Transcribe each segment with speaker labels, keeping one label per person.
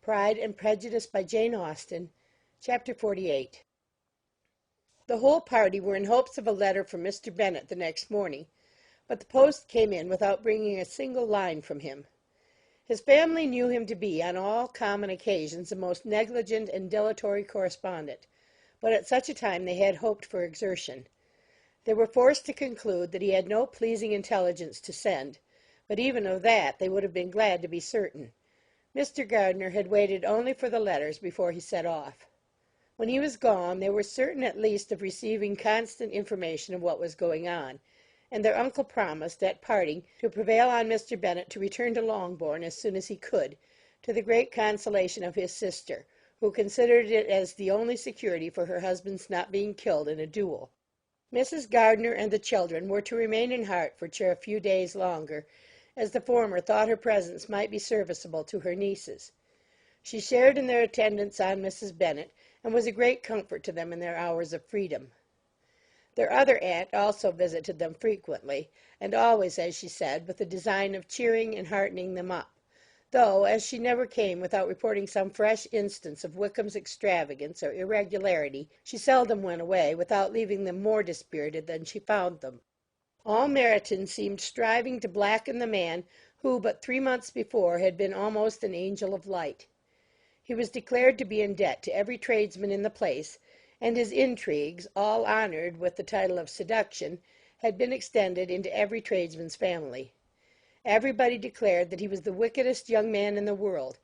Speaker 1: Pride and Prejudice by Jane Austen, Chapter 48. The whole party were in hopes of a letter from Mr. Bennet the next morning, but the post came in without bringing a single line from him. His family knew him to be, on all common occasions, a most negligent and dilatory correspondent, but at such a time they had hoped for exertion. They were forced to conclude that he had no pleasing intelligence to send, but even of that they would have been glad to be certain. Mr. Gardiner had waited only for the letters before he set off. When he was gone, they were certain at least of receiving constant information of what was going on, and their uncle promised, at parting, to prevail on Mr. Bennet to return to Longbourn as soon as he could, to the great consolation of his sister, who considered it as the only security for her husband's not being killed in a duel. Mrs. Gardiner and the children were to remain in Hertfordshire a few days longer, as the former thought her presence might be serviceable to her nieces. She shared in their attendance on Mrs. Bennet, and was a great comfort to them in their hours of freedom. Their other aunt also visited them frequently, and always, as she said, with the design of cheering and heartening them up, though, as she never came without reporting some fresh instance of Wickham's extravagance or irregularity, she seldom went away without leaving them more dispirited than she found them. All Meryton seemed striving to blacken the man who but 3 months before had been almost an angel of light. He was declared to be in debt to every tradesman in the place, and his intrigues, all honoured with the title of seduction, had been extended into every tradesman's family. Everybody declared that he was the wickedest young man in the world,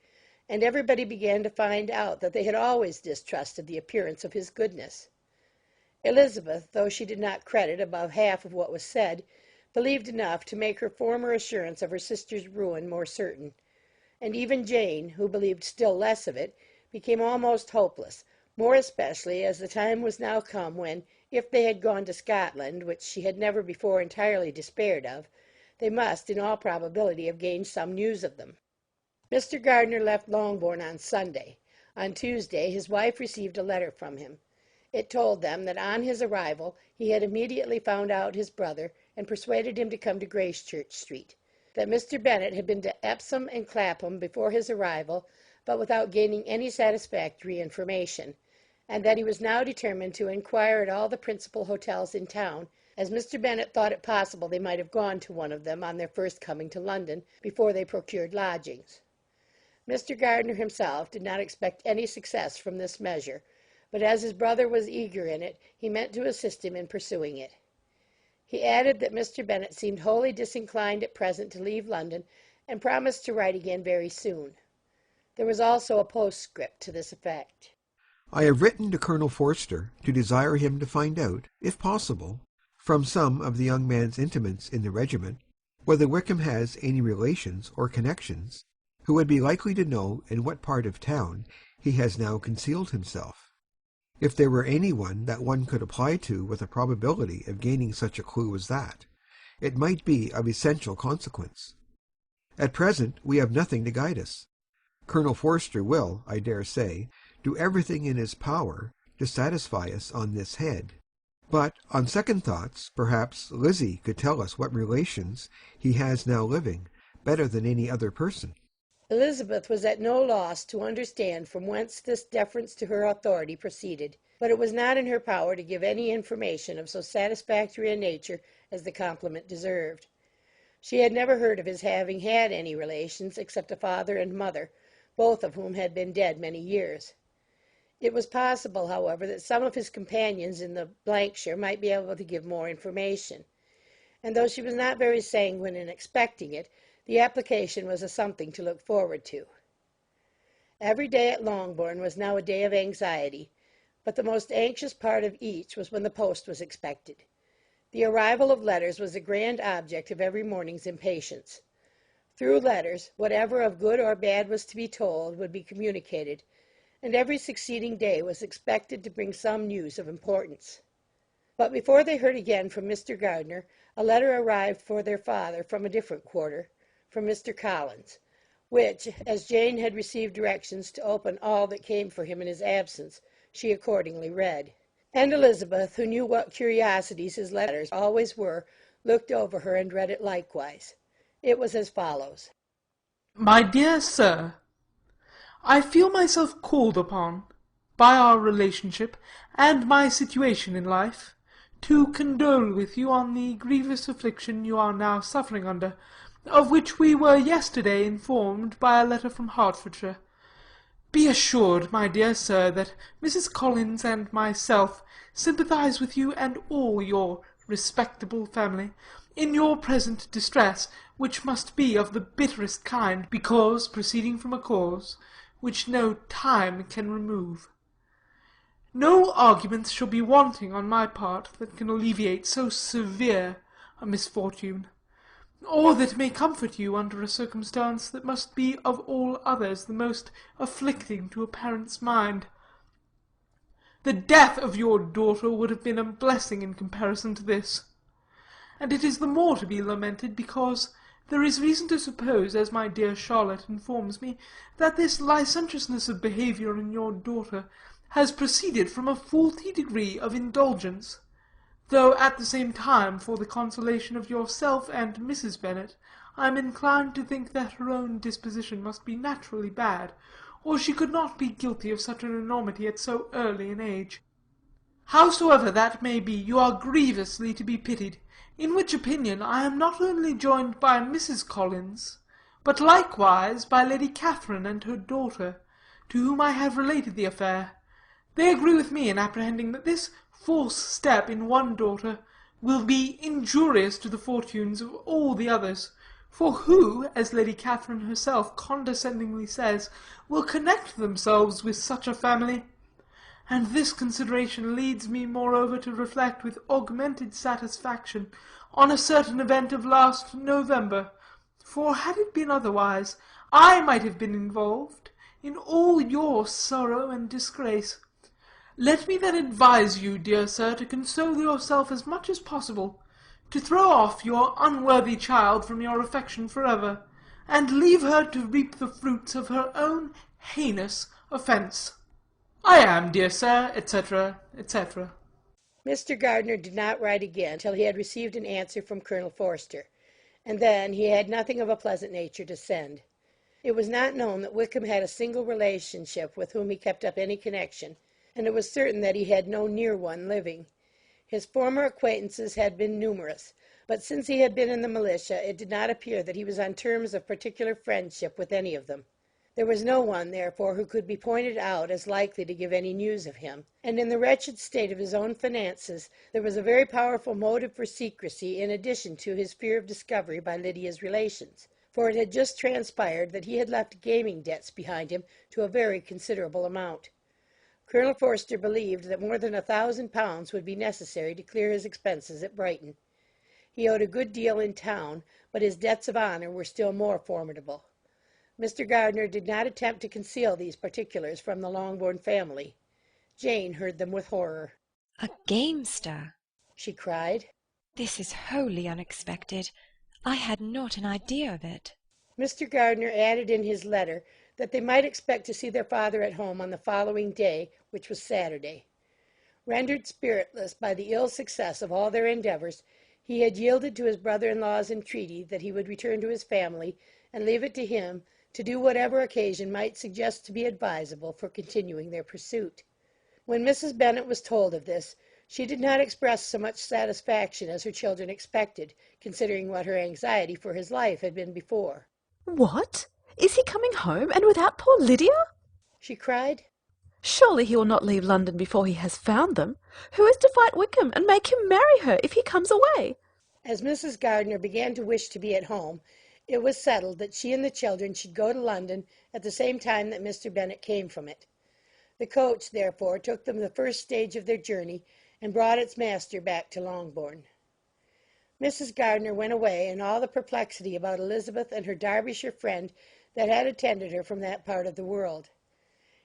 Speaker 1: and everybody began to find out that they had always distrusted the appearance of his goodness. Elizabeth, though she did not credit above half of what was said, believed enough to make her former assurance of her sister's ruin more certain, and even Jane, who believed still less of it, became almost hopeless, more especially as the time was now come when, if they had gone to Scotland, which she had never before entirely despaired of, they must in all probability have gained some news of them. Mr. Gardiner left Longbourn on Sunday. On Tuesday his wife received a letter from him. It told them that on his arrival he had immediately found out his brother and persuaded him to come to Gracechurch Street, that Mr. Bennet had been to Epsom and Clapham before his arrival, but without gaining any satisfactory information, and that he was now determined to inquire at all the principal hotels in town, as Mr. Bennet thought it possible they might have gone to one of them on their first coming to London, before they procured lodgings. Mr. Gardiner himself did not expect any success from this measure, but as his brother was eager in it, he meant to assist him in pursuing it. He added that Mr. Bennet seemed wholly disinclined at present to leave London, and promised to write again very soon. There was also a postscript to this effect.
Speaker 2: I have written to Colonel Forster to desire him to find out, if possible, from some of the young man's intimates in the regiment, whether Wickham has any relations or connections who would be likely to know in what part of town he has now concealed himself. If there were any one that one could apply to with a probability of gaining such a clue as that, it might be of essential consequence. At present we have nothing to guide us. Colonel Forster will, I dare say, do everything in his power to satisfy us on this head, but on second thoughts perhaps Lizzie could tell us what relations he has now living better than any other person.
Speaker 1: Elizabeth was at no loss to understand from whence this deference to her authority proceeded, but it was not in her power to give any information of so satisfactory a nature as the compliment deserved. She had never heard of his having had any relations except a father and mother, both of whom had been dead many years. It was possible, however, that some of his companions in the shire might be able to give more information, and though she was not very sanguine in expecting it, the application was a something to look forward to. Every day at Longbourn was now a day of anxiety, but the most anxious part of each was when the post was expected. The arrival of letters was the grand object of every morning's impatience. Through letters, whatever of good or bad was to be told would be communicated, and every succeeding day was expected to bring some news of importance. But before they heard again from Mr. Gardiner, a letter arrived for their father from a different quarter, from Mr. Collins, which, as Jane had received directions to open all that came for him in his absence, she accordingly read. And Elizabeth, who knew what curiosities his letters always were, looked over her and read it likewise. It was as follows.
Speaker 3: My dear Sir, I feel myself called upon, by our relationship, and my situation in life, to condole with you on the grievous affliction you are now suffering under, of which we were yesterday informed by a letter from Hertfordshire. Be assured, my dear sir, that Mrs. Collins and myself sympathize with you and all your respectable family in your present distress, which must be of the bitterest kind, because proceeding from a cause which no time can remove. No arguments shall be wanting on my part that can alleviate so severe a misfortune, or that may comfort you under a circumstance that must be of all others the most afflicting to a parent's mind. The death of your daughter would have been a blessing in comparison to this, and it is the more to be lamented because there is reason to suppose, as my dear Charlotte informs me, that this licentiousness of behaviour in your daughter has proceeded from a faulty degree of indulgence, though at the same time, for the consolation of yourself and Mrs. Bennet, I am inclined to think that her own disposition must be naturally bad, or she could not be guilty of such an enormity at so early an age. Howsoever that may be, you are grievously to be pitied, in which opinion I am not only joined by Mrs. Collins, but likewise by Lady Catherine and her daughter, to whom I have related the affair. They agree with me in apprehending that this false step in one daughter will be injurious to the fortunes of all the others, for who, as Lady Catherine herself condescendingly says, will connect themselves with such a family? And this consideration leads me moreover to reflect with augmented satisfaction on a certain event of last November, for had it been otherwise, I might have been involved in all your sorrow and disgrace. Let me then advise you, dear sir, to console yourself as much as possible, to throw off your unworthy child from your affection forever, and leave her to reap the fruits of her own heinous offence. I am, dear sir, etc., etc.
Speaker 1: Mr. Gardiner did not write again till he had received an answer from Colonel Forster, and then he had nothing of a pleasant nature to send. It was not known that Wickham had a single relationship with whom he kept up any connection, and it was certain that he had no near one living. His former acquaintances had been numerous, but since he had been in the militia it did not appear that he was on terms of particular friendship with any of them. There was no one, therefore, who could be pointed out as likely to give any news of him, and in the wretched state of his own finances there was a very powerful motive for secrecy in addition to his fear of discovery by Lydia's relations, for it had just transpired that he had left gaming debts behind him to a very considerable amount. Colonel Forster believed that more than £1,000 would be necessary to clear his expenses at Brighton. He owed a good deal in town, but his debts of honour were still more formidable. Mr. Gardiner did not attempt to conceal these particulars from the Longbourn family. Jane heard them with horror.
Speaker 4: "A gamester!"
Speaker 1: she cried.
Speaker 4: "This is wholly unexpected. I had not an idea of it."
Speaker 1: Mr. Gardiner added in his letter that they might expect to see their father at home on the following day, which was Saturday. Rendered spiritless by the ill success of all their endeavours, he had yielded to his brother-in-law's entreaty that he would return to his family, and leave it to him to do whatever occasion might suggest to be advisable for continuing their pursuit. When Mrs. Bennet was told of this, she did not express so much satisfaction as her children expected, considering what her anxiety for his life had been before.
Speaker 5: "What? Is he coming home, and without poor Lydia?"
Speaker 1: she cried.
Speaker 5: "Surely he will not leave London before he has found them. Who is to fight Wickham and make him marry her if he comes away?"
Speaker 1: As Mrs. Gardiner began to wish to be at home, it was settled that she and the children should go to London at the same time that Mr. Bennet came from it. The coach, therefore, took them the first stage of their journey, and brought its master back to Longbourn. Mrs. Gardiner went away in all the perplexity about Elizabeth and her Derbyshire friend that had attended her from that part of the world.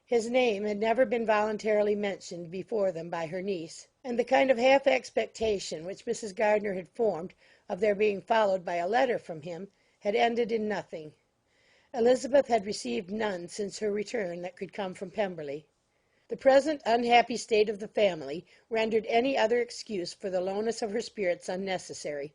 Speaker 1: His name had never been voluntarily mentioned before them by her niece, and the kind of half expectation which Mrs. Gardiner had formed of their being followed by a letter from him had ended in nothing. Elizabeth had received none since her return that could come from Pemberley. The present unhappy state of the family rendered any other excuse for the lowness of her spirits unnecessary.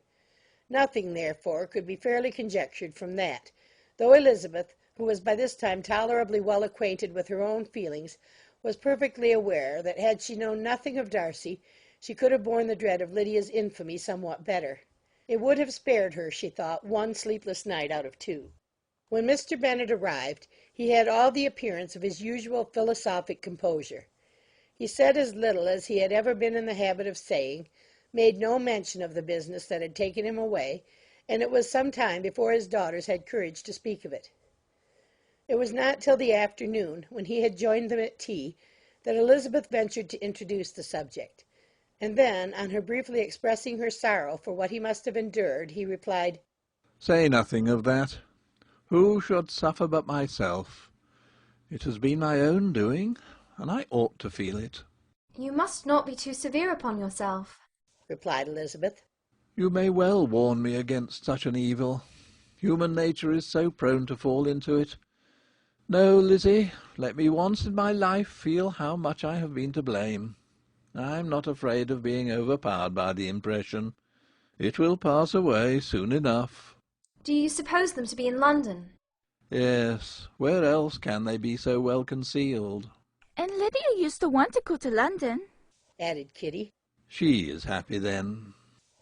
Speaker 1: Nothing, therefore, could be fairly conjectured from that, though Elizabeth, who was by this time tolerably well acquainted with her own feelings, was perfectly aware that had she known nothing of Darcy, she could have borne the dread of Lydia's infamy somewhat better. It would have spared her, she thought, one sleepless night out of two. When Mr. Bennet arrived, he had all the appearance of his usual philosophic composure. He said as little as he had ever been in the habit of saying, made no mention of the business that had taken him away, and it was some time before his daughters had courage to speak of it. It was not till the afternoon, when he had joined them at tea, that Elizabeth ventured to introduce the subject, and then, on her briefly expressing her sorrow for what he must have endured, he replied,
Speaker 6: "Say nothing of that. Who should suffer but myself? It has been my own doing, and I ought to feel it."
Speaker 7: "You must not be too severe upon yourself,"
Speaker 1: replied Elizabeth.
Speaker 6: "You may well warn me against such an evil. Human nature is so prone to fall into it. No, Lizzie, let me once in my life feel how much I have been to blame. I'm not afraid of being overpowered by the impression. It will pass away soon enough."
Speaker 7: "Do you suppose them to be in London?"
Speaker 6: "Yes. Where else can they be so well concealed?"
Speaker 8: "And Lydia used to want to go to London,"
Speaker 1: added Kitty.
Speaker 6: "She is happy then,"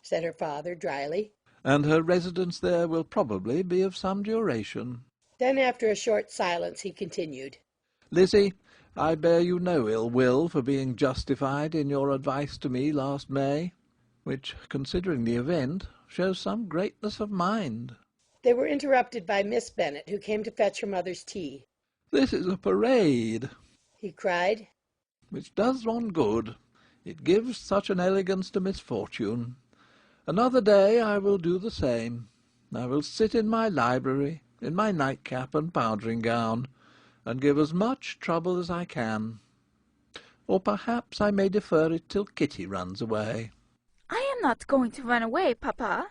Speaker 1: said her father dryly.
Speaker 6: "and her residence there will probably be of some duration."
Speaker 1: Then, after a short silence, he continued,
Speaker 6: "Lizzie, I bear you no ill will for being justified in your advice to me last May, which, considering the event, shows some greatness of mind."
Speaker 1: They were interrupted by Miss Bennet, who came to fetch her mother's tea.
Speaker 6: "This is a parade,"
Speaker 1: he cried,
Speaker 6: "which does one good. It gives such an elegance to misfortune. Another day I will do the same. I will sit in my library, in my nightcap and powdering gown, and give as much trouble as I can. Or perhaps I may defer it till Kitty runs away."
Speaker 8: "I am not going to run away, Papa,"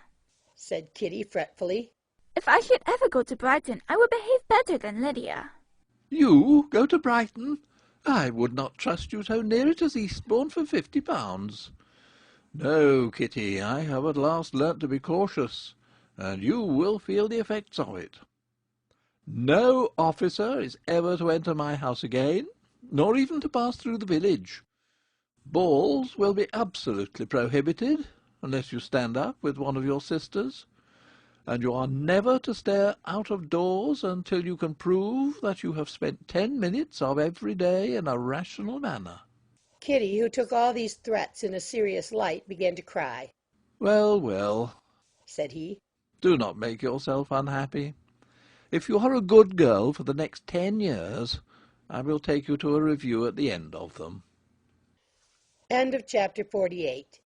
Speaker 1: said Kitty fretfully.
Speaker 8: "If I should ever go to Brighton, I will behave better than Lydia."
Speaker 6: "You go to Brighton? I would not trust you so near it as Eastbourne for £50. No, Kitty, I have at last learnt to be cautious, and you will feel the effects of it. No officer is ever to enter my house again, nor even to pass through the village. Balls will be absolutely prohibited, unless you stand up with one of your sisters, and you are never to stare out of doors until you can prove that you have spent 10 minutes of every day in a rational manner."
Speaker 1: Kitty, who took all these threats in a serious light, began to cry.
Speaker 6: "Well, well,"
Speaker 1: said he,
Speaker 6: "do not make yourself unhappy. If you are a good girl for the next 10 years, I will take you to a review at the end of them."
Speaker 1: End of chapter 48.